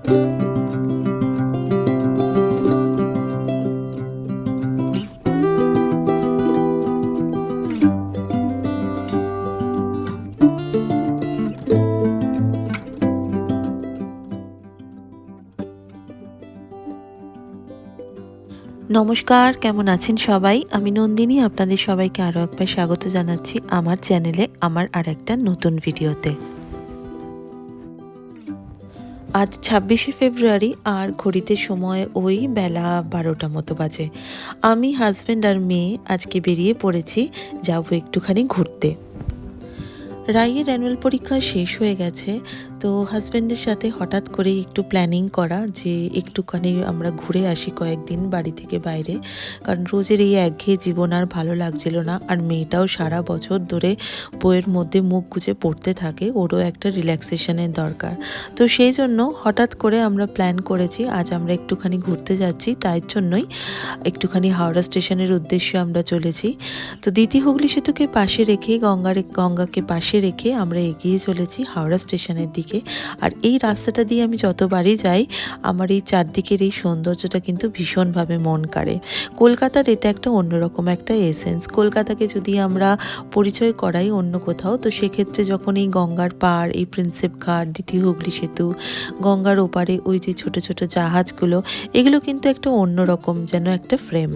নমস্কার, কেমন আছেন সবাই? আমি নন্দিনী আপনাদের সবাইকে আরও একবার স্বাগত জানাচ্ছি আমার চ্যানেলে আমার আরেকটা নতুন ভিডিওতে। আজ 26শে ফেব্রুয়ারি আর ঘড়িতে সময় ওই বেলা 12টা মতো বাজে। আমি, হাজব্যান্ড আর মেয়ে আজকে বেরিয়ে পড়েছি, যাবো একটুখানি ঘুরতে। রাইয়ের অ্যানুয়াল পরীক্ষা শেষ হয়ে গেছে, তো হাজব্যান্ডের সাথে হঠাৎ করেই একটু প্ল্যানিং করা যে একটুখানি আমরা ঘুরে আসি কয়েকদিন বাড়ি থেকে বাইরে, কারণ রোজের এই একঘেয়ে জীবন আর ভালো লাগছিল না। আর মেয়েটাও সারা বছর ধরে বইয়ের মধ্যে মুখ গুজে পড়তে থাকে, ওরও একটা রিল্যাক্সেশনের দরকার। তো সেই জন্য হঠাৎ করে আমরা প্ল্যান করেছি আজ আমরা একটুখানি ঘুরতে যাচ্ছি, তাই জন্যই একটুখানি হাওড়া স্টেশনের উদ্দেশ্যে আমরা চলেছি। তো দ্বিতীয় হুগলি সেতুকে পাশে রেখে গঙ্গাকে পাশে রেখে আমরা এগিয়ে চলেছি হাওড়া স্টেশনের দিকে। আর এই রাস্তাটা দিয়ে আমি যতবারই যাই আমার এই চারদিকের এই সৌন্দর্যটা কিন্তু ভীষণভাবে মন কাড়ে। কলকাতার এটা একটা অন্যরকম একটা এসেন্স। কলকাতাকে যদি আমরা পরিচয় করাই অন্য কোথাও, তো সেক্ষেত্রে যখন এই গঙ্গার পাড়, এই প্রিন্সেপ ঘাট, দ্বিতীয় হুগলি সেতু, গঙ্গার ওপারে ওই যে ছোট ছোট জাহাজগুলো, এগুলো কিন্তু একটা অন্যরকম যেন একটা ফ্রেম।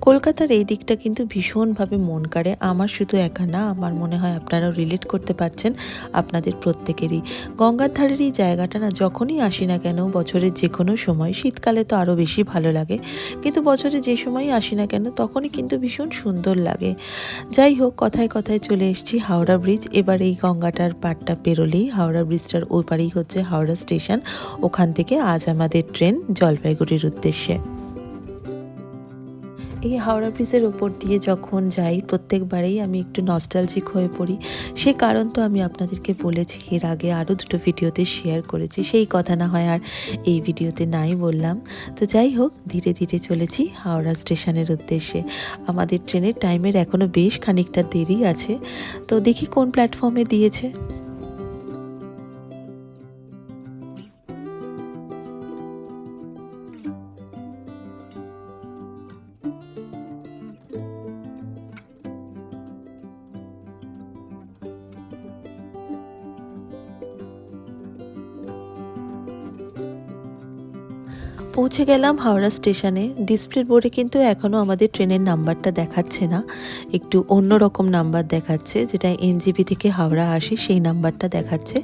কলকাতার এই দিকটা কিন্তু ভীষণভাবে মন কাড়ে, আমার শুধু একা না, আমার মনে হয় আপনারাও রিলেট করতে পারছেন, আপনাদের প্রত্যেকেরই। গঙ্গার ধারের এই জায়গাটা না যখনই আসি না কেন, বছরের যে কোনো সময়, শীতকালে তো আরও বেশি ভালো লাগে, কিন্তু বছরে যে সময়ই আসি না কেন তখনই কিন্তু ভীষণ সুন্দর লাগে। যাই হোক, কথায় কথায় চলে এসেছি হাওড়া ব্রিজ। এবার এই গঙ্গাটার পাড়টা পেরোলেই হাওড়া ব্রিজটার ওই পারেই হচ্ছে হাওড়া স্টেশন। ওখান থেকে আজ আমাদের ট্রেন জলপাইগুড়ির উদ্দেশ্যে। এই হাওড়া ব্রিজের ওপর দিয়ে যখন যাই প্রত্যেকবারেই আমি একটু নস্টালজিক হয়ে পড়ি। সে কারণ তো আমি আপনাদেরকে বলেছি, এর আগে আরও দুটো ভিডিওতে শেয়ার করেছি, সেই কথা না হয় আর এই ভিডিওতে নাই বললাম। তো যাই হোক, ধীরে ধীরে চলেছি হাওড়া স্টেশনের উদ্দেশ্যে। আমাদের ট্রেনের টাইমের এখনও বেশ খানিকটা দেরি আছে, তো দেখি কোন প্ল্যাটফর্মে দিয়েছে। পৌঁছে গেলাম হাওড়া স্টেশনে। ডিসপ্লে বোর্ডে কিন্তু এখনও আমাদের ট্রেনের নাম্বারটা দেখাচ্ছে না, একটু অন্য রকম নাম্বার দেখাচ্ছে, যেটা এনজেপি থেকে হাওড়া আসে সেই নাম্বারটা দেখাচ্ছে।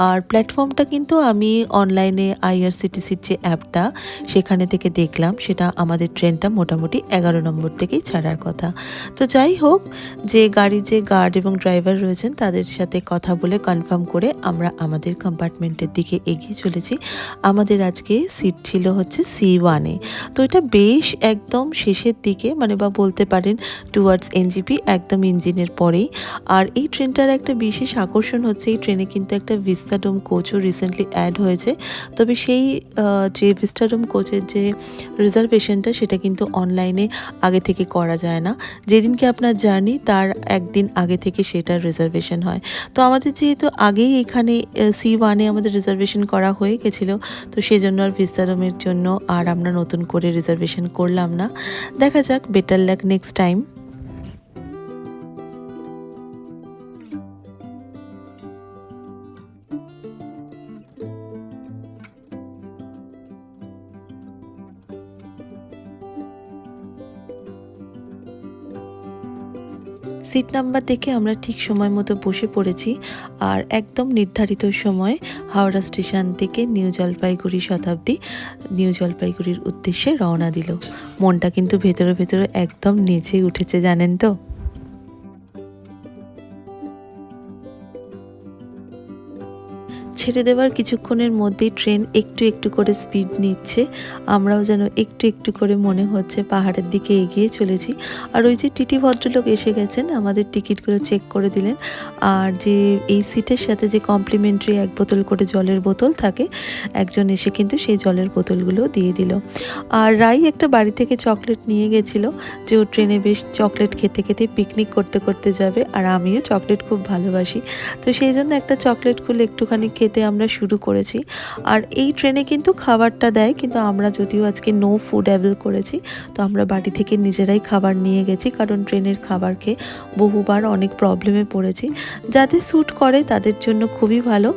আর প্ল্যাটফর্মটা কিন্তু আমি অনলাইনে আইআরসিটিসির যে অ্যাপটা সেখানে থেকে দেখলাম, সেটা আমাদের ট্রেনটা মোটামুটি 11 নম্বর থেকেই ছাড়ার কথা। তো যাই হোক, যে গাড়ির যে গার্ড এবং ড্রাইভার রয়েছেন তাদের সাথে কথা বলে কনফার্ম করে আমরা আমাদের কম্পার্টমেন্টের দিকে এগিয়ে চলেছি। আমাদের আজকে সিট ছিল হচ্ছে C1-এ। তো এটা বেশ একদম শেষের দিকে, মানে বা বলতে পারেন টুয়ার্ডস এনজেপি, একদম ইঞ্জিনের পরেই। আর এই ট্রেনটার একটা বিশেষ আকর্ষণ হচ্ছে এই ট্রেনে কিন্তু একটা ভিস্টাডোম কোচও রিসেন্টলি অ্যাড হয়েছে। তবে সেই যে ভিস্টাডোম কোচের যে রিজার্ভেশনটা সেটা কিন্তু অনলাইনে আগে থেকে করা যায় না, যেদিনকে আপনার জার্নি তার একদিন আগে থেকে সেটার রিজার্ভেশন হয়। তো আমাদের যেহেতু আগেই এখানে C1-এ আমাদের রিজার্ভেশন করা হয়ে গেছিলো, তো সেজন্য আর ভিস্টাডোমের জন্য আর আমরা নতুন করে রিজার্ভেশন করলাম না। দেখা যাক, better luck next time. Seat number দেখে আমরা ঠিক সময় মতো বসে পড়েছি, আর একদম নির্ধারিত সময় হাওড়া স্টেশন থেকে নিউ জলপাইগুড়ি শতাব্দী নিউ জলপাইগুড়ির উদ্দেশ্যে রওনা দিল। মনটা কিন্তু ভেতরে ভেতরে একদম নেচে উঠেছে, জানেন তো। ছেড়ে দেওয়ার কিছুক্ষণের মধ্যেই ট্রেন একটু একটু করে স্পিড নিচ্ছে, আমরাও যেন একটু একটু করে মনে হচ্ছে পাহাড়ের দিকে এগিয়ে চলেছি। আর ওই যে টিটি ভদ্রলোক এসে গেছেন, আমাদের টিকিটগুলো চেক করে দিলেন। আর যে এই সিটের সাথে যে কমপ্লিমেন্টারি 1 বোতল করে জলের বোতল থাকে, একজন এসে কিন্তু সেই জলের বোতলগুলো দিয়ে দিল। আর রাই একটা বাড়ি থেকে চকলেট নিয়ে গেছিলো, যে ও ট্রেনে বেশ চকলেট খেতে খেতে পিকনিক করতে করতে যাবে, আর আমিও চকলেট খুব ভালোবাসি, তো সেই জন্য একটা চকলেট খুলে একটুখানি খেতে খেতে আমরা শুরু করেছি। আর এই ট্রেনে কিন্তু খাবারটা দেয়, কিন্তু আমরা যদিও আজকে নো ফুড অ্যাভেল করেছি, তো আমরা বাড়ি থেকে নিজেরাই খাবার নিয়ে গেছি, কারণ ট্রেনের খাবার খেয়ে বহুবার অনেক প্রবলেমে পড়েছি। যাদের স্যুট করে তাদের জন্য খুবই ভালো,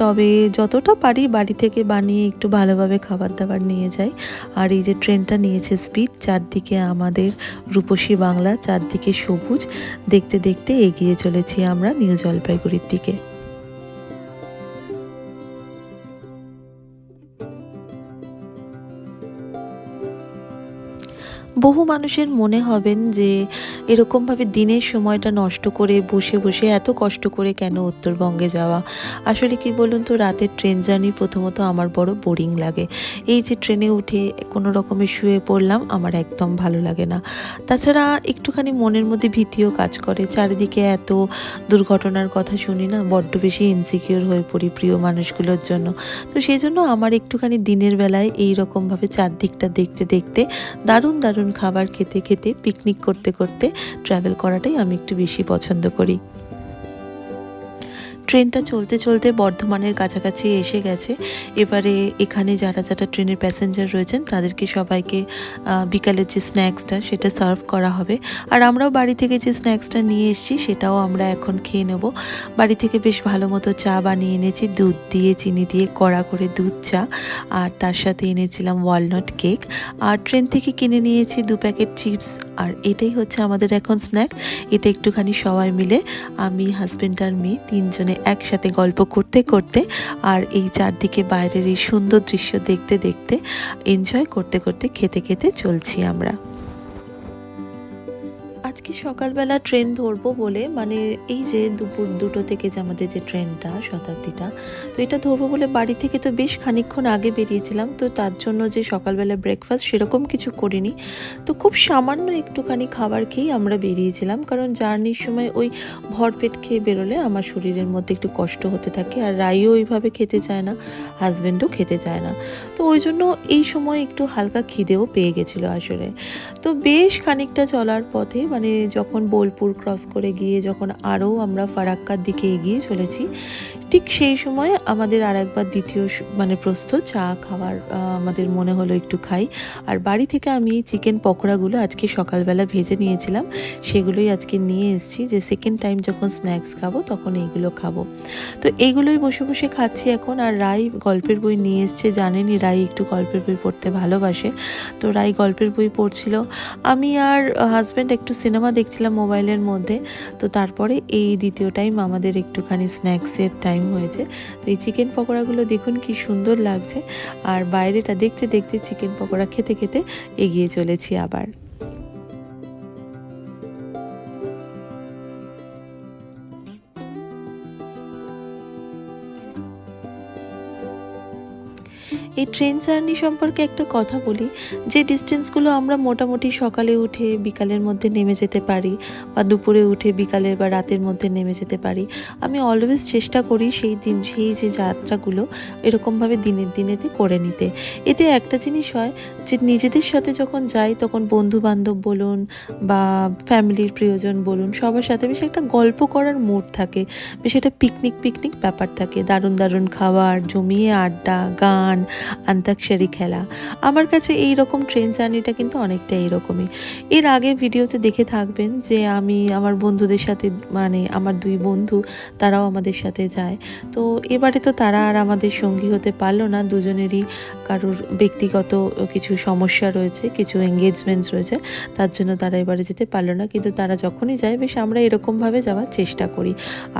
তবে যতটা পারি বাড়ি থেকে বানিয়ে একটু ভালোভাবে খাবার দাবার নিয়ে যাই। আর এই যে ট্রেনটা নিয়েছে স্পিড, চারদিকে আমাদের রূপসী বাংলা, চারদিকে সবুজ, দেখতে দেখতে এগিয়ে চলেছি আমরা নিউ জলপাইগুড়ির দিকে। বহু মানুষের মনে হবেন যে এরকমভাবে দিনের সময়টা নষ্ট করে বসে বসে এত কষ্ট করে কেন উত্তরবঙ্গে যাওয়া। আসলে কি বলুন তো, রাতের ট্রেন জার্নি প্রথমত আমার বড় বোরিং লাগে। এই যে ট্রেনে উঠে কোনো রকমে শুয়ে পড়লাম, আমার একদম ভালো লাগে না। তাছাড়া একটুখানি মনের মধ্যে ভীতিও কাজ করে, চারিদিকে এত দুর্ঘটনার কথা শুনি না, বড্ড বেশি ইনসিকিউর হয়ে পড়ি প্রিয় মানুষগুলোর জন্য। তো সেই জন্য আমার একটুখানি দিনের বেলায় এই রকমভাবে চারদিকটা দেখতে দেখতে, দারুণ দারুণ খাবার খেতে খেতে, পিকনিক করতে করতে ট্রাভেল করাটাই আমি একটু বেশি পছন্দ করি। ট্রেনটা চলতে চলতে বর্ধমানের কাছাকাছি এসে গেছে। এবারে এখানে যারা যারা ট্রেনের প্যাসেঞ্জার রয়েছেন তাদেরকে সবাইকে বিকালের যে স্ন্যাক্সটা সেটা সার্ভ করা হবে। আর আমরাও বাড়ি থেকে যে স্ন্যাক্সটা নিয়ে এসেছি সেটাও আমরা এখন খেয়ে নেব। বাড়ি থেকে বেশ ভালো মতো চা বানিয়ে এনেছি, দুধ দিয়ে চিনি দিয়ে কড়া করে দুধ চা, আর তার সাথে এনেছিলাম ওয়ালনাট কেক। আর ট্রেন থেকে কিনে নিয়েছি 2 প্যাকেট চিপস। আর এটাই হচ্ছে আমাদের এখন স্ন্যাক্স। এটা একটুখানি সবাই মিলে, আমি, হাজব্যান্ড আর মেয়ে, তিনজনে একসাথে গল্প করতে করতে আর এই চারদিকে বাইরের এই সুন্দর দৃশ্য দেখতে দেখতে, এনজয় করতে করতে, খেতে খেতে চলছি আমরা। আজকে সকালবেলা ট্রেন ধরবো বলে, মানে এই যে দুপুর 2টো থেকে যে আমাদের যে ট্রেনটা শতাব্দীটা, তো এটা ধরবো বলে বাড়ি থেকে তো বেশ খানিকক্ষণ আগে বেরিয়েছিলাম। তো তার জন্য যে সকালবেলা ব্রেকফাস্ট সেরকম কিছু করিনি, তো খুব সামান্য একটুখানি খাবার খেয়েই আমরা বেরিয়েছিলাম, কারণ জার্নির সময় ওই ভরপেট খেয়ে বেরোলে আমার শরীরের মধ্যে একটু কষ্ট হতে থাকে। আর রাইও ওইভাবে খেতে চায় না, হাজব্যান্ডও খেতে চায় না, তো ওই জন্য এই সময় একটু হালকা খিদেও পেয়ে গেছিলো আসলে। তো বেশ খানিকটা চলার পথে, মানে যখন বোলপুর ক্রস করে গিয়ে যখন আরও আমরা ফারাক্কার দিকে এগিয়ে চলেছি, ঠিক সেই সময় আমাদের আর একবার দ্বিতীয় মানে প্রস্তুত চা খাওয়ার আমাদের মনে হলো একটু খাই। আর বাড়ি থেকে আমি চিকেন পকোড়াগুলো আজকে সকালবেলা ভেজে নিয়েছিলাম, সেগুলোই আজকে নিয়ে এসেছি, যে সেকেন্ড টাইম যখন স্ন্যাক্স খাবো তখন এইগুলো খাবো। তো এইগুলোই বসে বসে খাচ্ছি এখন। আর রাই গল্পের বই নিয়ে এসছে, জানেনই রাই একটু গল্পের বই পড়তে ভালোবাসে, তো রাই গল্পের বই পড়ছিল। আমি আর হাজব্যান্ড একটু সিনেমা দেখছিলাম মোবাইলের মধ্যে। তো তারপরে এই দ্বিতীয় টাইম আমাদের একটুখানি স্ন্যাক্সের টাইম হয়েছে। তো এই চিকেন পকোড়াগুলো দেখুন কি সুন্দর লাগছে, আর বাইরেটা দেখতে দেখতে চিকেন পকোড়া খেতে খেতে এগিয়ে চলেছি আবার। এই ট্রেন জার্নি সম্পর্কে একটা কথা বলি, যে ডিস্টেন্সগুলো আমরা মোটামুটি সকালে উঠে বিকালের মধ্যে নেমে যেতে পারি, বা দুপুরে উঠে বিকালের বা রাতের মধ্যে নেমে যেতে পারি, আমি অলওয়েজ চেষ্টা করি সেই যে যাত্রাগুলো এরকমভাবে দিনের দিনেতে করে নিতে। এতে একটা জিনিস হয় যে নিজেদের সাথে যখন যাই তখন বন্ধু বান্ধব বলুন বা ফ্যামিলির প্রিয়জন বলুন, সবার সাথে বেশ একটা গল্প করার মুড থাকে, বেশ একটা পিকনিক পিকনিক ব্যাপার থাকে, দারুণ দারুণ খাবার, জমিয়ে আড্ডা, গান, আন্তাক্ষরী খেলা। আমার কাছে এই রকম ট্রেন জার্নিটা কিন্তু অনেকটা এরকমই। এর আগে ভিডিওতে দেখে থাকবেন যে আমি আমার বন্ধুদের সাথে, মানে আমার 2 বন্ধু, তারাও আমাদের সাথে যায়। তো এবারে তো তারা আর আমাদের সঙ্গী হতে পারলো না, দুজনেরই কারোর ব্যক্তিগত কিছু সমস্যা রয়েছে, কিছু এঙ্গেজমেন্টস রয়েছে, তার জন্য তারা এবারে যেতে পারলো না। কিন্তু তারা যখনই যায় বেশ আমরা এরকমভাবে যাওয়ার চেষ্টা করি।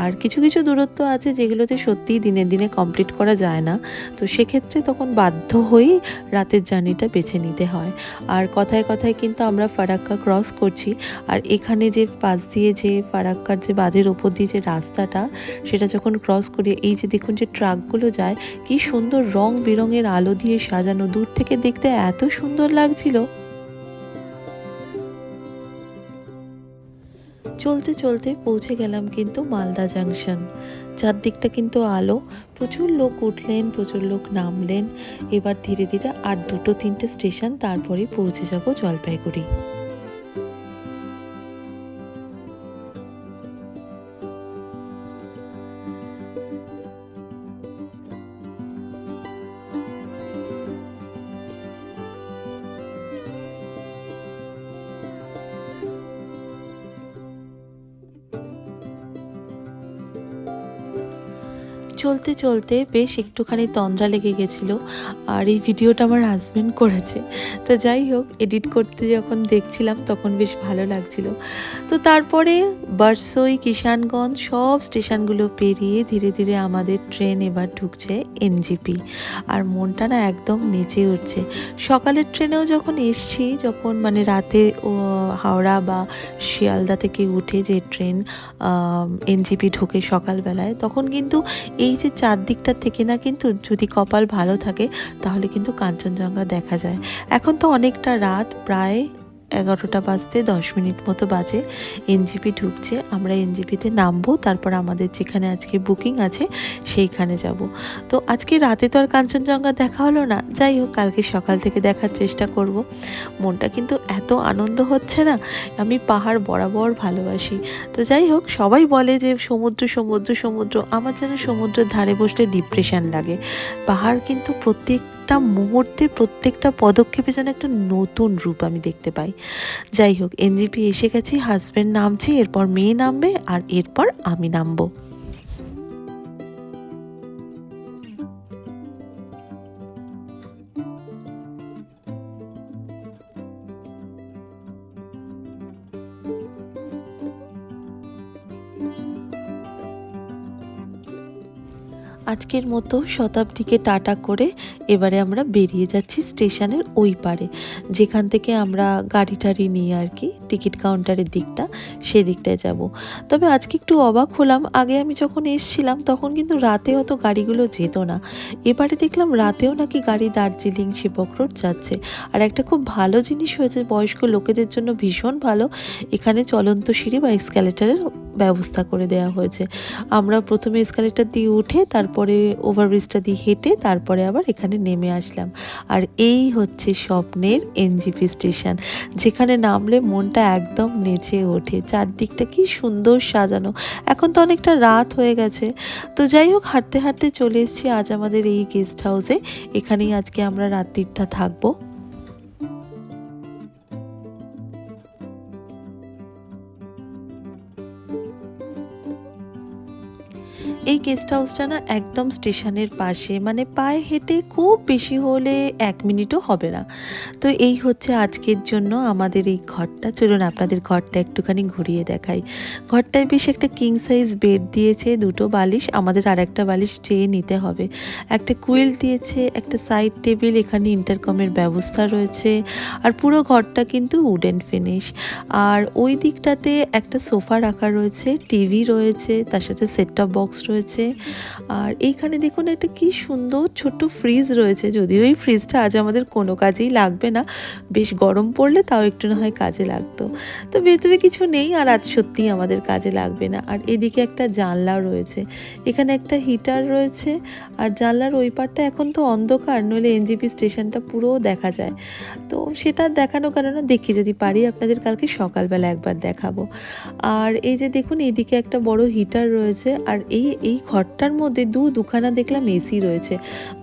আর কিছু কিছু দূরত্ব আছে যেগুলোতে সত্যিই দিনে দিনে কমপ্লিট করা যায় না, তো সেক্ষেত্রে তখন বাধ্য হয়েই রাতের জার্নিটা বেছে নিতে হয়। আর কথায় কথায় কিন্তু আমরা ফারাক্কা ক্রস করছি, আর এখানে যে পাশ দিয়ে যে ফারাক্কার যে বাঁধের ওপর দিয়ে যে রাস্তাটা, সেটা যখন ক্রস করি, এই যে দেখুন যে ট্রাকগুলো যায়, কি সুন্দর রং বেরঙের আলো দিয়ে সাজানো, দূর থেকে দেখতে এত সুন্দর লাগছিল। চলতে চলতে পৌঁছে গেলাম কিন্তু মালদা জাংশন। চারদিকটা কিন্তু আলো, প্রচুর লোক উঠলেন, প্রচুর লোক নামলেন। এবার ধীরে ধীরে আর 2-3টে স্টেশন, তারপরে পৌঁছে যাব জলপাইগুড়ি। চলতে চলতে বেশ একটুখানি তন্দ্রা লেগে গেছিলো, আর এই ভিডিওটা আমার হাজব্যান্ড করেছে। তো যাই হোক, এডিট করতে যখন দেখছিলাম তখন বেশ ভালো লাগছিল। তো তারপরে বারসই, কিষানগঞ্জ সব স্টেশনগুলো পেরিয়ে ধীরে ধীরে আমাদের ট্রেন এবার ঢুকছে এনজিপি। আর মনটা না একদম নেচে উঠছে। সকালের ট্রেনেও যখন এসছি, যখন মানে রাতে হাওড়া বা শিয়ালদা থেকে উঠে যে ট্রেন এনজিপি ঢোকে সকালবেলায়, তখন কিন্তু এই যে চারদিকটা থেকে না, কিন্তু যদি কপাল ভালো থাকে তাহলে কিন্তু কাঞ্চনজঙ্ঘা দেখা যায়। এখন তো অনেকটা রাত, প্রায় 11টা বাজতে 10 মিনিট মতো বাজে। এনজিপি ঢুকছে, আমরা এনজিপিতে নামবো, তারপর আমাদের যেখানে আজকে বুকিং আছে সেইখানে যাব। তো আজকে রাতে তো আর কাঞ্চনজঙ্ঘা দেখা হলো না, যাই হোক কালকে সকাল থেকে দেখার চেষ্টা করব। মনটা কিন্তু এত আনন্দ হচ্ছে না, আমি পাহাড় বরাবর ভালোবাসি। তো যাই হোক, সবাই বলে যে সমুদ্র সমুদ্র সমুদ্র, আমার যেন সমুদ্রের ধারে বসলে ডিপ্রেশন লাগে। পাহাড় কিন্তু প্রত্যেকটা মুহূর্তে, প্রত্যেকটা পদক্ষেপে যেন একটা নতুন রূপ আমি দেখতে পাই। যাই হোক, এনজিপি এসে গেছি, হাজব্যান্ড নামছে, এরপর মেয়ে নামবে, আর এরপর আমি নামবো। আজকের মতো শতাব্দীকে টাটা করে এবারে আমরা বেরিয়ে যাচ্ছি স্টেশনের ওই পারে, যেখান থেকে আমরা গাড়ি টাড়ি নিয়ে আর কি টিকিট কাউন্টারের দিকটা, সেদিকটায় যাব। তবে আজকে একটু অবাক হলাম, আগে আমি যখন এসছিলাম তখন কিন্তু রাতে অত গাড়িগুলো যেত না। এবারে দেখলাম রাতেও নাকি গাড়ি দার্জিলিং, শিবক রোড যাচ্ছে। আর একটা খুব ভালো জিনিস হয়েছে, বয়স্ক লোকেদের জন্য ভীষণ ভালো, এখানে চলন্ত সিঁড়ি বা এসক্যালেটারের ব্যবস্থা করে দেওয়া হয়েছে। আমরা প্রথমে এসকালেটর দিয়ে উঠে, তারপরে ওভারব্রিজটা দিয়ে হেঁটে, তারপরে আবার এখানে নেমে আসলাম। আর এই হচ্ছে স্বপ্নের এনজিপি স্টেশন, যেখানে নামলে মনটা একদম নেচে ওঠে। চারদিকটা কি সুন্দর সাজানো। এখন তো অনেকটা রাত হয়ে গেছে। তো যাই হোক, হাঁটতে হাঁটতে চলে এসেছি আজ আমাদের এই গেস্ট হাউসে। এখানেই আজকে আমরা রাত্রিটা থাকবো। এই গেস্ট হাউসটা না একদম স্টেশনের পাশে, মানে পায়ে হেঁটে খুব বেশি হলে 1 মিনিটও হবে না। তো এই হচ্ছে আজকের জন্য আমাদের এই ঘরটা। চলুন আপনাদের ঘরটা একটুখানি ঘুরিয়ে দেখাই। ঘরটায় বেশ একটা কিং সাইজ বেড দিয়েছে, দুটো বালিশ, আমাদের আর একটা বালিশ চেয়ে নিতে হবে। একটা কুইল দিয়েছে, একটা সাইড টেবিল, এখানে ইন্টারকমের ব্যবস্থা রয়েছে। আর পুরো ঘরটা কিন্তু উডেন ফিনিশ। আর ওই দিকটাতে একটা সোফা রাখা রয়েছে, টিভি রয়েছে, তার সাথে সেট টপ বক্স রয়েছে। আর এইখানে দেখুন একটা কি সুন্দর ছোট্ট ফ্রিজ রয়েছে, যদিও এই ফ্রিজটা আজ আমাদের কোনো কাজেই লাগবে না, বেশ গরম পড়লে তাও একটু না হয় কাজে লাগতো। তো ভেতরে কিছু নেই, আর আজ সত্যিই আমাদের কাজে লাগবে না। আর এদিকে একটা জানলা রয়েছে, এখানে একটা হিটার রয়েছে। আর জানলার ওই পারটা এখন তো অন্ধকার, নইলে এনজিপি স্টেশনটা পুরো দেখা যায়। তো সেটা দেখানো কেন না, দেখি যদি পারি আপনাদের কালকে সকালবেলা একবার দেখাবো। আর এই যে দেখুন, এইদিকে একটা বড় হিটার রয়েছে। আর এই এই ঘরটার মধ্যে দুখানা দেখলাম এসি রয়েছে।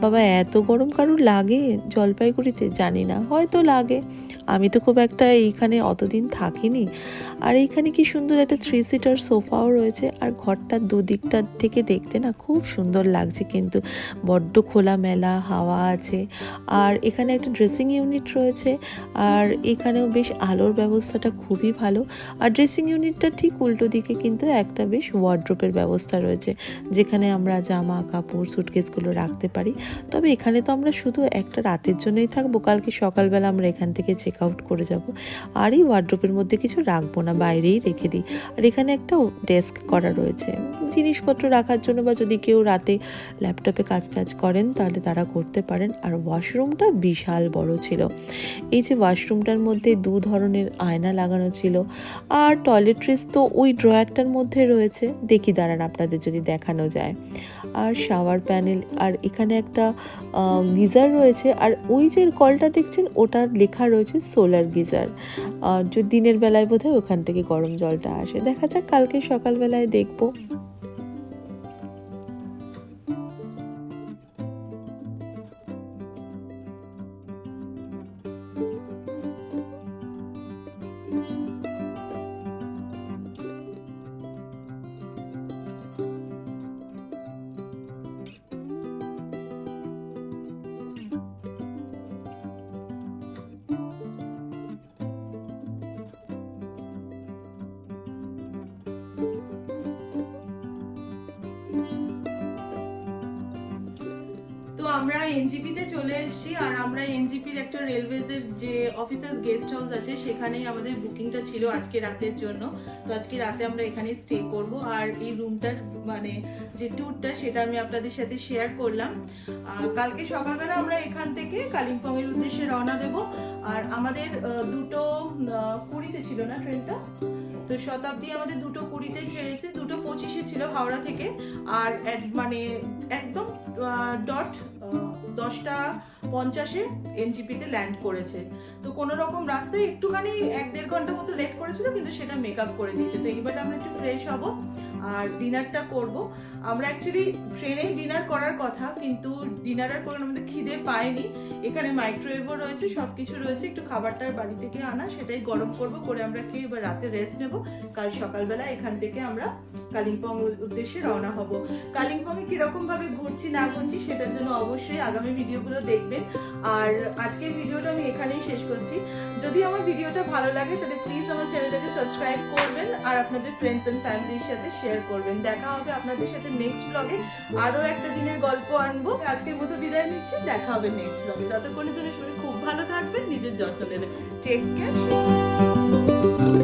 বাবা, এত গরম কারুর লাগে জলপাইগুড়িতে? জানি না, হয়তো লাগে, আমি তো খুব একটা এইখানে অতদিন থাকিনি। আর এইখানে কি সুন্দর একটা 3 সিটার সোফাও রয়েছে। আর ঘরটার দুদিকটার থেকে দেখতে না খুব সুন্দর লাগছে, কিন্তু বড্ড খোলামেলা হাওয়া আছে। আর এখানে একটা ড্রেসিং ইউনিট রয়েছে। আর এখানেও বেশ আলোর ব্যবস্থাটা খুবই ভালো। আর ড্রেসিং ইউনিটটা ঠিক উল্টো দিকে কিন্তু একটা বেশ ওয়ার্ড্রোপের ব্যবস্থা রয়েছে, যেখানে আমরা জামা কাপড় সুটকেসগুলো রাখতে পারি। তবে এখানে তো আমরা শুধু একটা রাতের জন্যই থাকবো, কালকে সকালবেলা আমরা এখান থেকে চেক আউট করে যাব। আর এই ওয়ার্ড্রোপের মধ্যে কিছু রাখবো না, বাইরেই রেখে দিই। আর এখানে একটা ডেস্ক করা রয়েছে জিনিসপত্র রাখার জন্য, বা যদি কেউ রাতে ল্যাপটপে কাজ টাজ করেন তাহলে তারা করতে পারেন। আর ওয়াশরুমটা বিশাল বড় ছিল। এই যে ওয়াশরুমটার মধ্যে 2 ধরনের আয়না লাগানো ছিল। আর টয়লেট্রিজ তো ওই ড্রয়ারটার মধ্যে রয়েছে, দেখি দাঁড়ান আপনাদের যদি দেখানো যায়। আর শাওয়ার প্যানেল, আর এখানে একটা গিজার রয়েছে। আর ওই যে কলটা দেখছেন ওটা লেখা রয়েছে সোলার গিজার। যে দিনের বেলায় বোধহয় ওখান থেকে গরম জলটা আসে, দেখা যাক কালকে সকালবেলায় দেখবো। আমরা এনজিপিতে চলে এসেছি, আর আমরা এনজিপির একটা রেলওয়েজের যে অফিসার্স গেস্ট হাউস আছে সেখানেই আমাদের বুকিংটা ছিল আজকে রাতের জন্য। তো আজকে রাতে আমরা এখানেই স্টে করব, আর এই রুমটার মানে যে ট্যুরটা সেটা আমি আপনাদের সাথে শেয়ার করলাম। কালকে সকালবেলা আমরা এখান থেকে কালিম্পংয়ের উদ্দেশ্যে রওনা দেব। আর আমাদের 2:20 ছিল না ট্রেনটা, তো শতাব্দী আমাদের 2:20 ছেড়েছে, 2:25 ছিল হাওড়া থেকে। আর মানে একদম ডট 10:50 এনজিপিতে ল্যান্ড করেছে। তো কোনো রকম রাস্তায় একটুখানি 1-1.5 ঘন্টা মতো লেট করেছিল, কিন্তু সেটা মেক আপ করে দিয়েছে। তো এইবার আমরা একটু ফ্রেশ হব আর ডিনারটা করব। আমরা অ্যাকচুয়ালি ট্রেনেই ডিনার করার কথা, কিন্তু ডিনার আর করে আমাদের খিদে পায়নি। এখানে মাইক্রোওয়েভও রয়েছে, সব কিছু রয়েছে, একটু খাবারটার বাড়ি থেকে আনা, সেটাই গরম করব, করে আমরা খেয়ে এবার রাতে রেস্ট নেব। কাল সকালবেলা এখান থেকে আমরা কালিম্পং উদ্দেশ্যে রওনা হব। কালিম্পংয়ে কিরকম ভাবে ঘুরছি না ঘুরছি সেটার জন্য অবশ্যই আগামী ভিডিওগুলো দেখবেন। আর আজকের ভিডিওটা আমি এখানেই শেষ করছি। যদি আমার ভিডিওটা ভালো লাগে তাহলে প্লিজ আমার চ্যানেলটাকে সাবস্ক্রাইব করবেন আর আপনাদের ফ্রেন্ডস এন্ড ফ্যামিলির সাথে শেয়ার করবেন। দেখা হবে আপনাদের সাথে নেক্সট ব্লগে, আরো একটা দিনের গল্প আনবো। আজকের মতো বিদায় নিচ্ছি, দেখা হবে নেক্সট ব্লগে। ততক্ষণের জন্য সবাই খুব ভালো থাকবেন, নিজের যত্ন নেবেন। Take care.